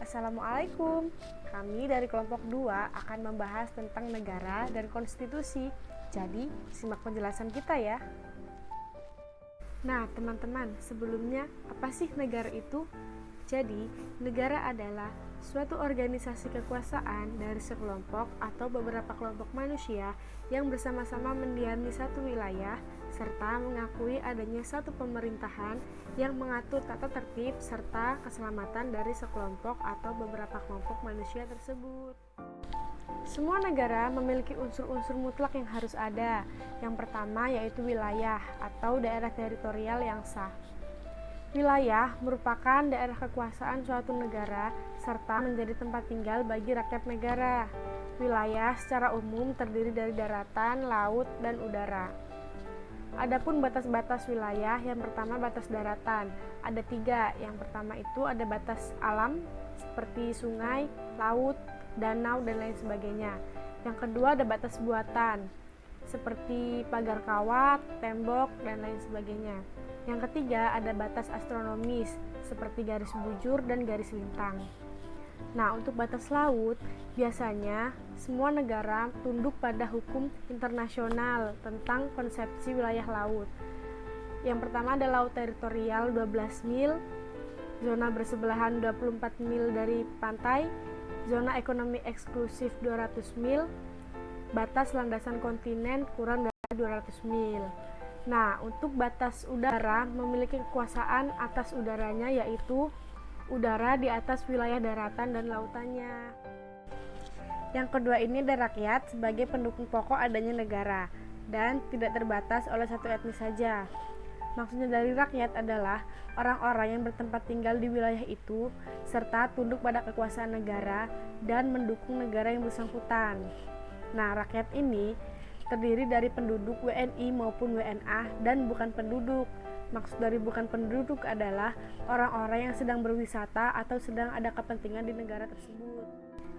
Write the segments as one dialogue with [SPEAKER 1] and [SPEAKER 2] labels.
[SPEAKER 1] Assalamualaikum. Kami dari kelompok 2 akan membahas tentang negara dan konstitusi. Jadi, simak penjelasan kita ya. Nah, teman-teman, sebelumnya apa sih negara itu? Jadi, negara adalah suatu organisasi kekuasaan dari sekelompok atau beberapa kelompok manusia yang bersama-sama mendiami satu wilayah serta mengakui adanya satu pemerintahan yang mengatur tata tertib serta keselamatan dari sekelompok atau beberapa kelompok manusia tersebut. Semua negara memiliki unsur-unsur mutlak yang harus ada. Yang pertama yaitu wilayah atau daerah teritorial yang sah. Wilayah merupakan daerah kekuasaan suatu negara serta menjadi tempat tinggal bagi rakyat negara. Wilayah secara umum terdiri dari daratan, laut, dan udara. Adapun batas-batas wilayah, yang pertama batas daratan. Ada 3. Yang pertama itu ada batas alam seperti sungai, laut, danau, dan lain sebagainya. Yang kedua ada batas buatan seperti pagar kawat, tembok, dan lain sebagainya. Yang ketiga ada batas astronomis seperti garis bujur dan garis lintang. Nah, untuk batas laut, biasanya semua negara tunduk pada hukum internasional tentang konsepsi wilayah laut. Yang pertama ada laut teritorial 12 mil, zona bersebelahan 24 mil dari pantai, zona ekonomi eksklusif 200 mil, batas landasan kontinen kurang dari 200 mil. Nah, untuk batas udara memiliki kekuasaan atas udaranya yaitu udara di atas wilayah daratan dan lautannya. Yang kedua ini ada rakyat sebagai pendukung pokok adanya negara dan tidak terbatas oleh satu etnis saja. Maksudnya dari rakyat adalah orang-orang yang bertempat tinggal di wilayah itu serta tunduk pada kekuasaan negara dan mendukung negara yang bersangkutan. Nah, rakyat ini terdiri dari penduduk WNI maupun WNA dan bukan penduduk. Maksud dari bukan penduduk adalah orang-orang yang sedang berwisata atau sedang ada kepentingan di negara tersebut.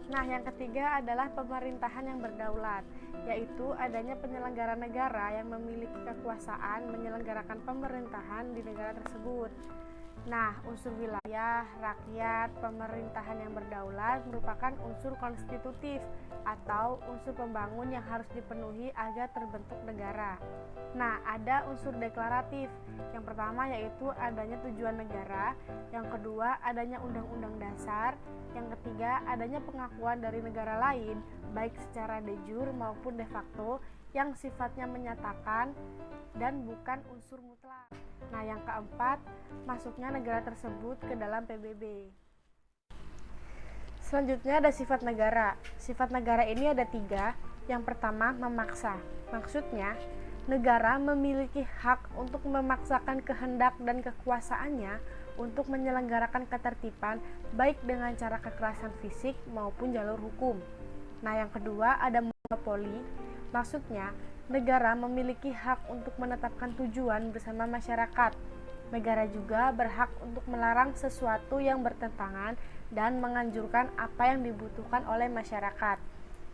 [SPEAKER 1] Nah, yang ketiga adalah pemerintahan yang berdaulat, yaitu adanya penyelenggara negara yang memiliki kekuasaan menyelenggarakan pemerintahan di negara tersebut. Nah, unsur wilayah, rakyat, pemerintahan yang berdaulat merupakan unsur konstitutif atau unsur pembangun yang harus dipenuhi agar terbentuk negara. Nah, ada unsur deklaratif. Yang pertama yaitu adanya tujuan negara, yang kedua adanya undang-undang dasar, yang ketiga adanya pengakuan dari negara lain baik secara de jure maupun de facto yang sifatnya menyatakan dan bukan unsur mutlak. Nah, yang keempat, masuknya negara tersebut ke dalam PBB. Selanjutnya ada sifat negara. Sifat negara ini ada 3. Yang pertama, memaksa. Maksudnya, negara memiliki hak untuk memaksakan kehendak dan kekuasaannya untuk menyelenggarakan ketertiban baik dengan cara kekerasan fisik maupun jalur hukum. Nah, yang kedua ada monopoli. Maksudnya, negara memiliki hak untuk menetapkan tujuan bersama masyarakat. Negara juga berhak untuk melarang sesuatu yang bertentangan dan menganjurkan apa yang dibutuhkan oleh masyarakat.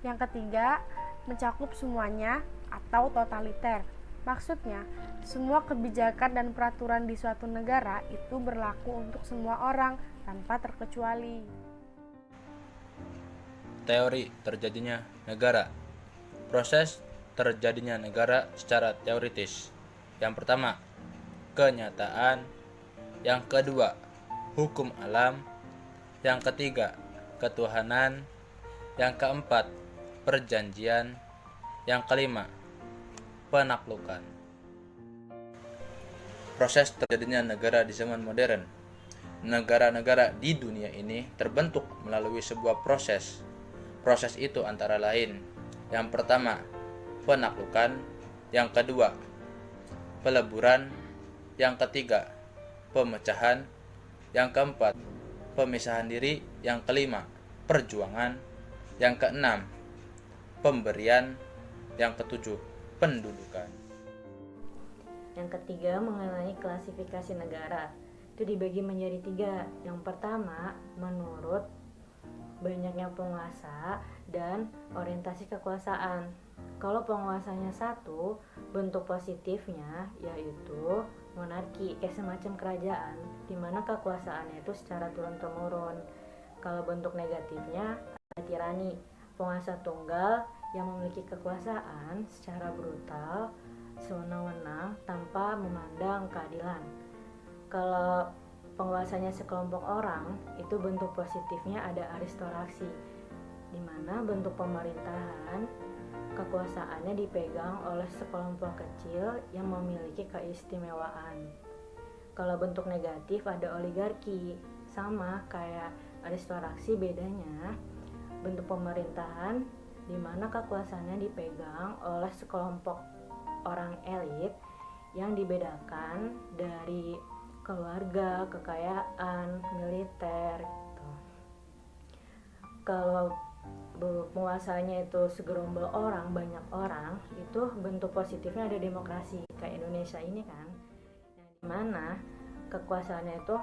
[SPEAKER 1] Yang ketiga, mencakup semuanya atau totaliter. Maksudnya, semua kebijakan dan peraturan di suatu negara itu berlaku untuk semua orang tanpa terkecuali.
[SPEAKER 2] Teori terjadinya negara. Proses terjadinya negara secara teoritis. Yang pertama, kenyataan. Yang kedua, hukum alam. Yang ketiga, ketuhanan. Yang keempat, perjanjian. Yang kelima, penaklukan. Proses terjadinya negara di zaman modern. Negara-negara di dunia ini terbentuk melalui sebuah proses. Proses itu antara lain: yang pertama, penaklukan; yang kedua, peleburan; yang ketiga, pemecahan; yang keempat, pemisahan diri; yang kelima, perjuangan; yang keenam, pemberian; yang ketujuh, pendudukan.
[SPEAKER 3] Yang ketiga mengenai klasifikasi negara. Itu dibagi menjadi 3. Yang pertama, menurut banyaknya penguasa dan orientasi kekuasaan. Kalau penguasanya satu, bentuk positifnya yaitu monarki, kayak semacam kerajaan di mana kekuasaannya itu secara turun-temurun. Kalau bentuk negatifnya ada tirani, penguasa tunggal yang memiliki kekuasaan secara brutal, sewenang-wenang tanpa memandang keadilan. Kalau penguasanya sekelompok orang, itu bentuk positifnya ada aristokrasi, di mana bentuk pemerintahan kekuasaannya dipegang oleh sekelompok kecil yang memiliki keistimewaan. Kalau bentuk negatif ada oligarki, sama kayak aristokrasi, bedanya bentuk pemerintahan di mana kekuasaannya dipegang oleh sekelompok orang elit yang dibedakan dari keluarga, kekayaan, militer gitu. Kalau penguasanya itu segerombol orang, banyak orang, itu bentuk positifnya ada demokrasi kayak Indonesia ini kan, yang dimana kekuasaannya itu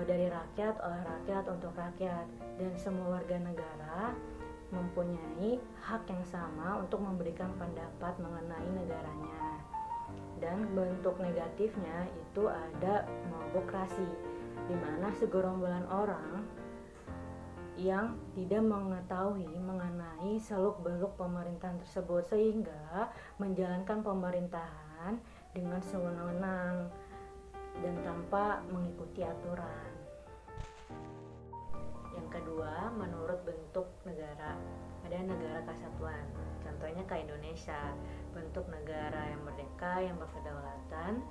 [SPEAKER 3] dari rakyat, oleh rakyat, untuk rakyat, dan semua warga negara mempunyai hak yang sama untuk memberikan pendapat mengenai negaranya. Dan bentuk negatifnya itu ada mogokrasi, di mana segerombolan orang yang tidak mengetahui mengenai seluk-beluk pemerintahan tersebut, sehingga menjalankan pemerintahan dengan sewenang-wenang dan tanpa mengikuti aturan. Yang kedua, menurut bentuk negara, ada negara kesatuan. Contohnya kayak Indonesia, bentuk negara yang merdeka, yang berkedaulatan,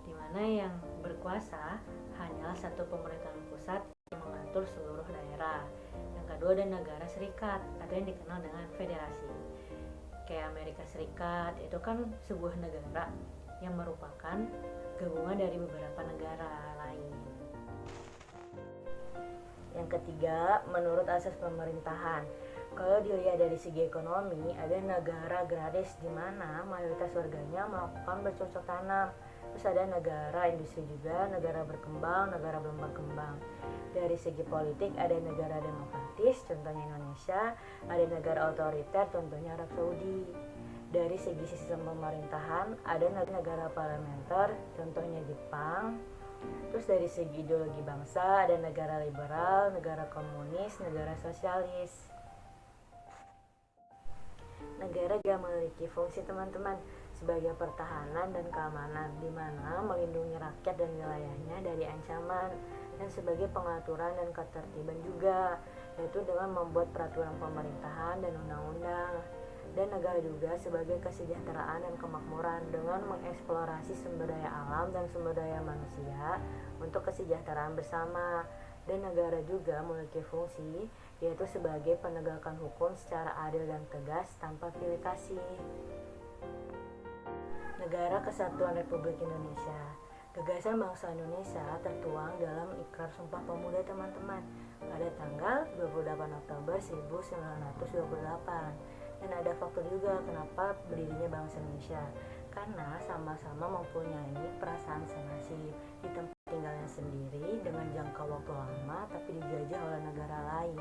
[SPEAKER 3] di mana yang berkuasa hanyalah satu pemerintahan pusat yang mengatur seluruh daerah. Yang kedua ada negara serikat atau yang dikenal dengan federasi. Kayak Amerika Serikat, itu kan sebuah negara yang merupakan gabungan dari beberapa negara lain. Yang ketiga, menurut asas pemerintahan. Kalau dilihat dari segi ekonomi, ada negara agraris di mana mayoritas warganya melakukan bercocok tanam. Terus ada negara industri juga, negara berkembang, negara belum berkembang. Dari segi politik ada negara demokratis, contohnya Indonesia, ada negara otoriter, contohnya Arab Saudi. Dari segi sistem pemerintahan ada negara parlementer, contohnya Jepang. Terus dari segi ideologi bangsa ada negara liberal, negara komunis, negara sosialis. Negara juga memiliki fungsi teman-teman sebagai pertahanan dan keamanan, di mana melindungi rakyat dan wilayahnya dari ancaman, dan sebagai pengaturan dan ketertiban juga, yaitu dengan membuat peraturan pemerintahan dan undang-undang. Dan negara juga sebagai kesejahteraan dan kemakmuran dengan mengeksplorasi sumber daya alam dan sumber daya manusia untuk kesejahteraan bersama. Dan negara juga memiliki fungsi yaitu sebagai penegakan hukum secara adil dan tegas tanpa pilih kasih. Negara Kesatuan Republik Indonesia. Gagasan bangsa Indonesia tertuang dalam Ikrar Sumpah Pemuda teman-teman pada tanggal 28 Oktober 1928. Dan ada faktor juga kenapa berdirinya bangsa Indonesia, karena sama-sama mempunyai perasaan senasib di tempat tinggalnya sendiri dengan jangka waktu lama tapi dijajah oleh negara lain,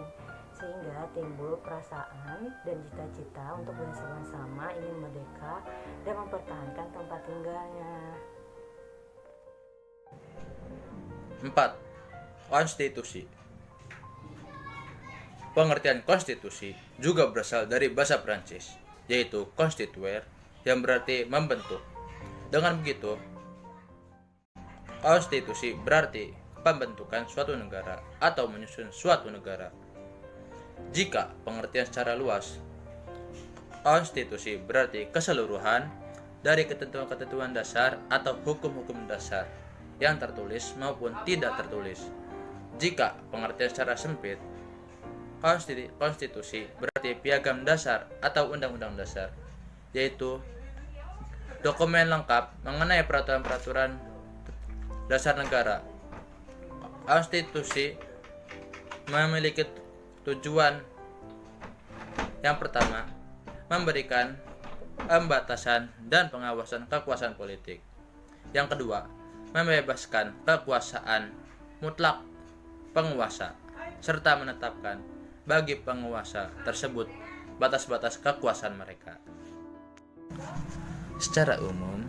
[SPEAKER 3] sehingga timbul perasaan dan cita-cita untuk bersama-sama ingin merdeka dan mempertahankan tempat tinggalnya.
[SPEAKER 2] 4. Konstitusi. Pengertian konstitusi juga berasal dari bahasa Prancis, yaitu constituer, yang berarti membentuk. Dengan begitu, konstitusi berarti pembentukan suatu negara atau menyusun suatu negara. Jika pengertian secara luas, konstitusi berarti keseluruhan dari ketentuan-ketentuan dasar atau hukum-hukum dasar yang tertulis maupun tidak tertulis. Jika pengertian secara sempit, konstitusi berarti piagam dasar atau undang-undang dasar, yaitu dokumen lengkap mengenai peraturan-peraturan dasar negara. Konstitusi memiliki tujuan yang pertama, memberikan pembatasan dan pengawasan kekuasaan politik. Yang kedua, membebaskan kekuasaan mutlak penguasa serta menetapkan bagi penguasa tersebut batas-batas kekuasaan mereka. Secara umum,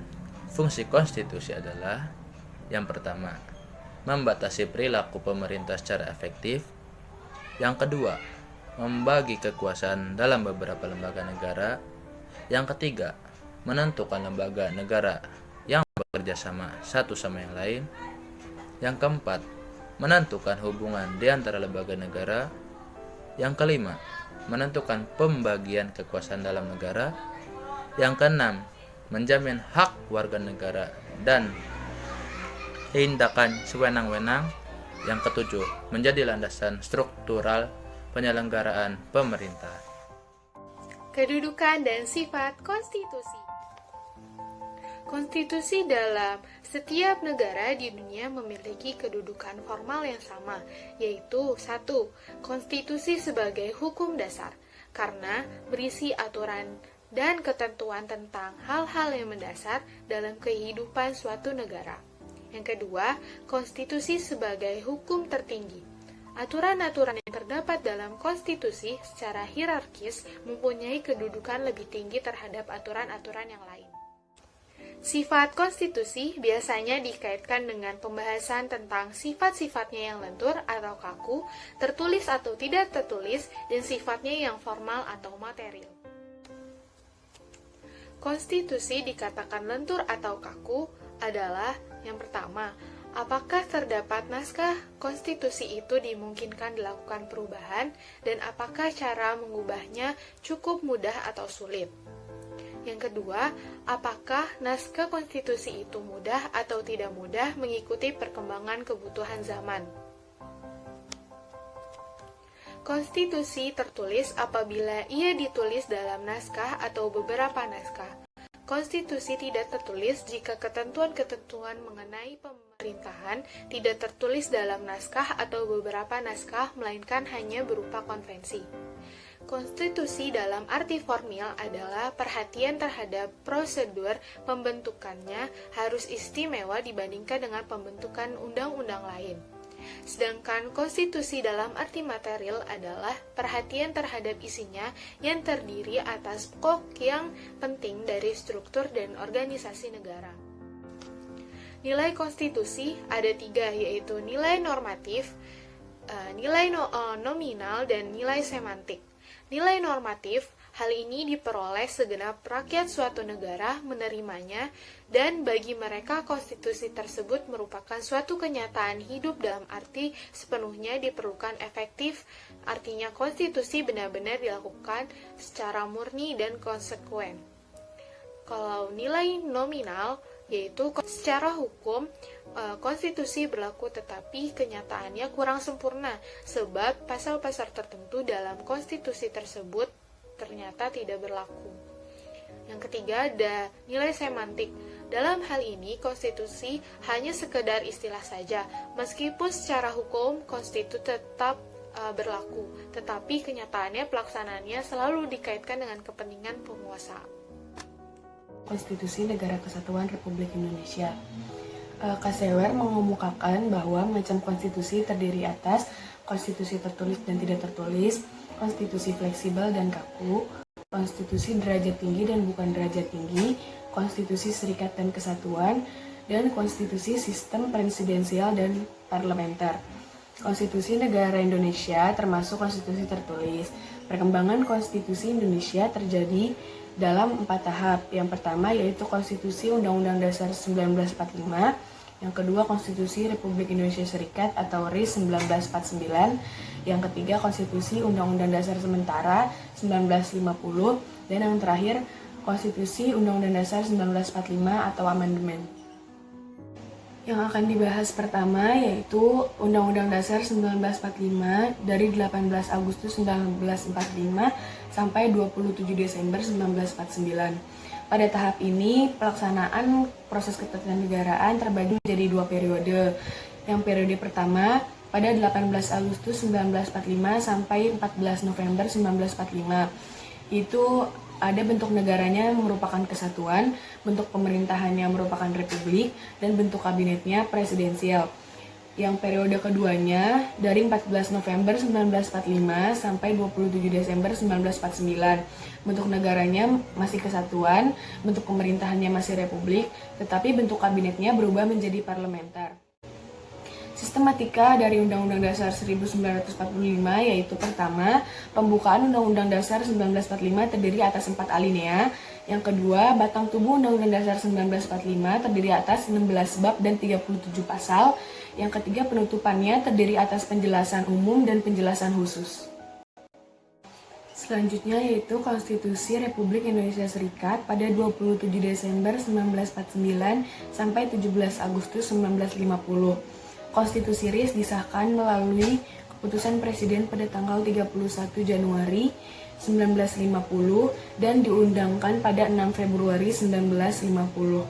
[SPEAKER 2] fungsi konstitusi adalah yang pertama, membatasi perilaku pemerintah secara efektif, Yang kedua, membagi kekuasaan dalam beberapa lembaga negara. Yang ketiga, menentukan lembaga negara yang bekerja sama satu sama yang lain. Yang keempat, menentukan hubungan di antara lembaga negara. Yang kelima, menentukan pembagian kekuasaan dalam negara. Yang keenam, menjamin hak warga negara dan tindakan sewenang-wenang. Yang ketujuh, menjadi landasan struktural penyelenggaraan pemerintah.
[SPEAKER 1] Kedudukan dan sifat konstitusi. Konstitusi dalam setiap negara di dunia memiliki kedudukan formal yang sama, yaitu 1. Konstitusi sebagai hukum dasar, karena berisi aturan dan ketentuan tentang hal-hal yang mendasar dalam kehidupan suatu negara. Yang kedua, konstitusi sebagai hukum tertinggi. Aturan-aturan yang terdapat dalam konstitusi secara hierarkis mempunyai kedudukan lebih tinggi terhadap aturan-aturan yang lain. Sifat konstitusi biasanya dikaitkan dengan pembahasan tentang sifat-sifatnya yang lentur atau kaku, tertulis atau tidak tertulis, dan sifatnya yang formal atau material. Konstitusi dikatakan lentur atau kaku adalah yang pertama, apakah terdapat naskah konstitusi itu dimungkinkan dilakukan perubahan, dan apakah cara mengubahnya cukup mudah atau sulit? Yang kedua, apakah naskah konstitusi itu mudah atau tidak mudah mengikuti perkembangan kebutuhan zaman? Konstitusi tertulis apabila ia ditulis dalam naskah atau beberapa naskah. Konstitusi tidak tertulis jika ketentuan-ketentuan mengenai pemerintahan tidak tertulis dalam naskah atau beberapa naskah, melainkan hanya berupa konvensi. Konstitusi dalam arti formal adalah perhatian terhadap prosedur pembentukannya harus istimewa dibandingkan dengan pembentukan undang-undang lain. Sedangkan konstitusi dalam arti material adalah perhatian terhadap isinya yang terdiri atas pokok yang penting dari struktur dan organisasi negara. Nilai konstitusi ada 3, yaitu nilai normatif, nilai nominal, dan nilai semantik. Nilai normatif, hal ini diperoleh segenap rakyat suatu negara menerimanya, dan bagi mereka konstitusi tersebut merupakan suatu kenyataan hidup dalam arti sepenuhnya diperlukan efektif, artinya konstitusi benar-benar dilakukan secara murni dan konsekuen. Kalau nilai nominal, yaitu secara hukum, konstitusi berlaku tetapi kenyataannya kurang sempurna, sebab pasal-pasal tertentu dalam konstitusi tersebut ternyata tidak berlaku. Yang ketiga, ada nilai semantik. Dalam hal ini, konstitusi hanya sekedar istilah saja, meskipun secara hukum konstitusi tetap berlaku, tetapi kenyataannya pelaksanaannya selalu dikaitkan dengan kepentingan penguasa.
[SPEAKER 4] Konstitusi Negara Kesatuan Republik Indonesia. Kasewer mengemukakan bahwa macam konstitusi terdiri atas konstitusi tertulis dan tidak tertulis, konstitusi fleksibel dan kaku, konstitusi derajat tinggi dan bukan derajat tinggi, konstitusi serikat dan kesatuan, dan konstitusi sistem presidensial dan parlementer. Konstitusi negara Indonesia termasuk konstitusi tertulis. Perkembangan konstitusi Indonesia terjadi dalam 4 tahap. Yang pertama yaitu Konstitusi Undang-Undang Dasar 1945, yang kedua Konstitusi Republik Indonesia Serikat atau RIS 1949, yang ketiga Konstitusi Undang-Undang Dasar Sementara 1950, dan yang terakhir Konstitusi Undang-Undang Dasar 1945 atau amandemen. Yang akan dibahas pertama yaitu Undang-Undang Dasar 1945 dari 18 Agustus 1945 sampai 27 Desember 1949. Pada tahap ini, pelaksanaan proses ketatanegaraan terbagi menjadi 2 periode. Yang periode pertama pada 18 Agustus 1945 sampai 14 November 1945. Itu ada bentuk negaranya merupakan kesatuan, bentuk pemerintahannya merupakan republik, dan bentuk kabinetnya presidensial. Yang periode keduanya dari 14 November 1945 sampai 27 Desember 1949. Bentuk negaranya masih kesatuan, bentuk pemerintahannya masih republik, tetapi bentuk kabinetnya berubah menjadi parlementer. Sistematika dari Undang-Undang Dasar 1945 yaitu pertama, pembukaan Undang-Undang Dasar 1945 terdiri atas 4 alinea. Yang kedua, batang tubuh Undang-Undang Dasar 1945 terdiri atas 16 bab dan 37 pasal. Yang ketiga, penutupannya terdiri atas penjelasan umum dan penjelasan khusus. Selanjutnya yaitu Konstitusi Republik Indonesia Serikat pada 27 Desember 1949 sampai 17 Agustus 1950. Konstitusi RIS disahkan melalui keputusan Presiden pada tanggal 31 Januari 1950 dan diundangkan pada 6 Februari 1950.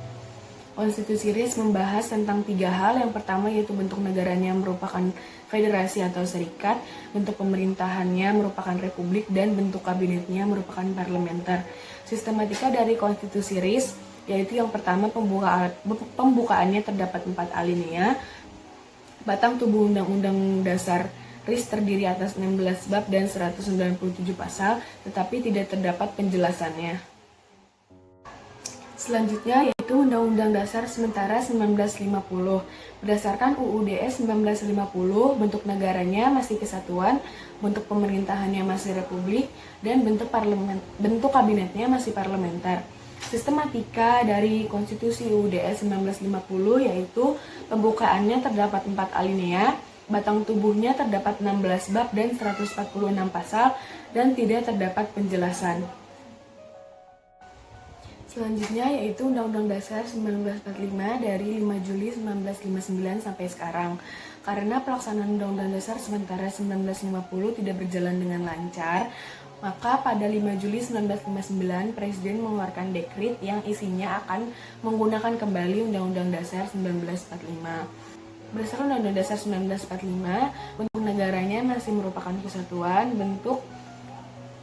[SPEAKER 4] Konstitusi RIS membahas tentang 3 hal. Yang pertama yaitu bentuk negaranya merupakan federasi atau serikat, bentuk pemerintahannya merupakan republik, dan bentuk kabinetnya merupakan parlementer. Sistematika dari Konstitusi RIS yaitu yang pertama pembukaannya terdapat 4 alinea. Batang tubuh Undang-Undang Dasar RIS terdiri atas 16 bab dan 197 pasal, tetapi tidak terdapat penjelasannya. Selanjutnya yaitu Undang-Undang Dasar Sementara 1950. Berdasarkan UUD 1950, bentuk negaranya masih kesatuan, bentuk pemerintahannya masih republik, dan bentuk kabinetnya masih parlementer. Sistematika dari Konstitusi UUD 1950 yaitu pembukaannya terdapat 4 alinea, batang tubuhnya terdapat 16 bab dan 146 pasal, dan tidak terdapat penjelasan. Selanjutnya yaitu Undang-Undang Dasar 1945 dari 5 Juli 1959 sampai sekarang. Karena pelaksanaan Undang-Undang Dasar sementara 1950 tidak berjalan dengan lancar, maka pada 5 Juli 1959 Presiden mengeluarkan dekret yang isinya akan menggunakan kembali Undang-Undang Dasar 1945. Berdasarkan Undang-Undang Dasar 1945, bentuk negaranya masih merupakan kesatuan, bentuk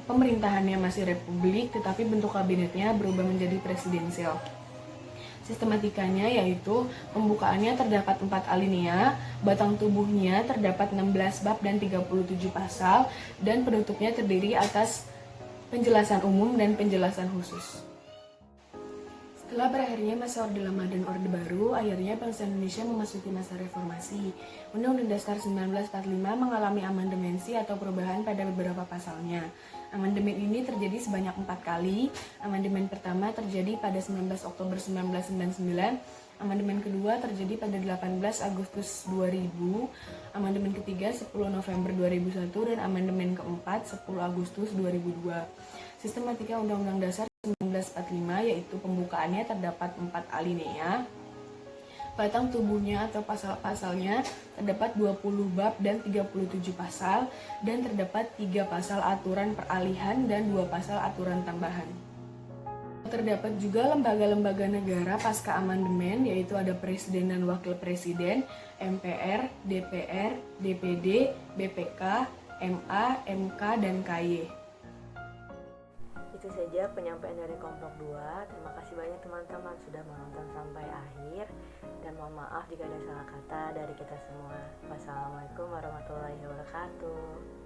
[SPEAKER 4] pemerintahannya masih republik, tetapi bentuk kabinetnya berubah menjadi presidensial. Sistematikanya yaitu pembukaannya terdapat 4 alinea, batang tubuhnya terdapat 16 bab dan 37 pasal, dan penutupnya terdiri atas penjelasan umum dan penjelasan khusus. Setelah berakhirnya masa Orde Lama dan Orde Baru, akhirnya bangsa Indonesia memasuki masa reformasi. Undang-Undang Dasar 1945 mengalami amandemensi atau perubahan pada beberapa pasalnya. Amandemen ini terjadi sebanyak 4 kali. Amandemen pertama terjadi pada 19 Oktober 1999, amandemen kedua terjadi pada 18 Agustus 2000, amandemen ketiga 10 November 2001, dan amandemen keempat 10 Agustus 2002. Sistematika Undang-Undang Dasar 1945 yaitu pembukaannya terdapat 4 alinea. Batang tubuhnya atau pasal-pasalnya terdapat 20 bab dan 37 pasal, dan terdapat 3 pasal aturan peralihan dan 2 pasal aturan tambahan. Terdapat juga lembaga-lembaga negara pasca amandemen, yaitu ada Presiden dan Wakil Presiden, MPR, DPR, DPD, BPK, MA, MK, dan KY.
[SPEAKER 3] Itu saja penyampaian dari kelompok 2. Terima kasih banyak teman-teman sudah menonton sampai akhir, dan mohon maaf jika ada salah kata dari kita semua. Wassalamualaikum warahmatullahi wabarakatuh.